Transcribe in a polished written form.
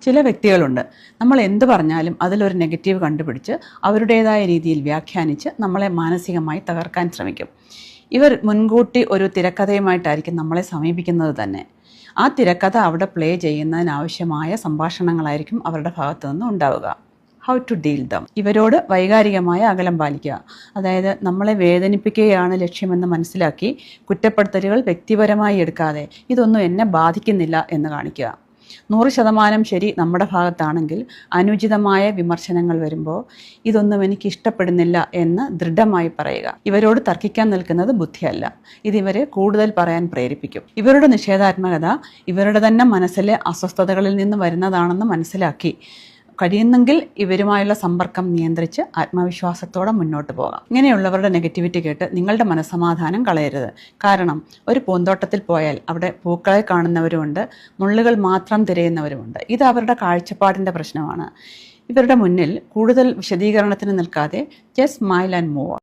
ചില വ്യക്തികളുണ്ട്, നമ്മൾ എന്ത് പറഞ്ഞാലും അതിലൊരു നെഗറ്റീവ് കണ്ടുപിടിച്ച് അവരുടേതായ രീതിയിൽ വ്യാഖ്യാനിച്ച് നമ്മളെ മാനസികമായി തകർക്കാൻ ശ്രമിക്കും. ഇവർ മുൻകൂട്ടി ഒരു തിരക്കഥയുമായിട്ടായിരിക്കും നമ്മളെ സമീപിക്കുന്നത് തന്നെ. ആ തിരക്കഥ അവിടെ പ്ലേ ചെയ്യുന്നതിനാവശ്യമായ സംഭാഷണങ്ങളായിരിക്കും അവരുടെ ഭാഗത്തു നിന്ന് ഉണ്ടാവുക. How to deal them. ഇവരോട് വൈകാരികമായ അകലം പാലിക്കുക. അതായത് നമ്മളെ വേദനിപ്പിക്കുകയാണ് ലക്ഷ്യമെന്ന് മനസ്സിലാക്കി കുറ്റപ്പെടുത്തലുകൾ വ്യക്തിപരമായി എടുക്കാതെ ഇതൊന്നും എന്നെ ബാധിക്കുന്നില്ല എന്ന് കാണിക്കുക. 100% ശരി നമ്മുടെ ഭാഗത്താണെങ്കിൽ അനുചിതമായ വിമർശനങ്ങൾ വരുമ്പോൾ ഇതൊന്നും എനിക്ക് ഇഷ്ടപ്പെടുന്നില്ല എന്ന് ദൃഢമായി പറയുക. ഇവരോട് തർക്കിക്കാൻ നിൽക്കുന്നത് ബുദ്ധിയല്ല, ഇതിവരെ കൂടുതൽ പറയാൻ പ്രേരിപ്പിക്കും. ഇവരുടെ നിഷേധാത്മകത ഇവരുടെ തന്നെ മനസ്സിലെ അസ്വസ്ഥതകളിൽ നിന്ന് വരുന്നതാണെന്ന് മനസ്സിലാക്കി കഴിയുന്നെങ്കിൽ ഇവരുമായുള്ള സമ്പർക്കം നിയന്ത്രിച്ച് ആത്മവിശ്വാസത്തോടെ മുന്നോട്ട് പോകാം. ഇങ്ങനെയുള്ളവരുടെ നെഗറ്റിവിറ്റി കേട്ട് നിങ്ങളുടെ മനസ്സമാധാനം കളയരുത്. കാരണം ഒരു പൂന്തോട്ടത്തിൽ പോയാൽ അവിടെ പൂക്കളെ കാണുന്നവരുമുണ്ട്, മുള്ളുകൾ മാത്രം തിരയുന്നവരുമുണ്ട്. ഇത് അവരുടെ കാഴ്ചപ്പാടിൻ്റെ പ്രശ്നമാണ്. ഇവരുടെ മുന്നിൽ കൂടുതൽ വിശദീകരണത്തിന് നിൽക്കാതെ ജസ്റ്റ് സ്മൈൽ ആൻഡ് മൂവ്.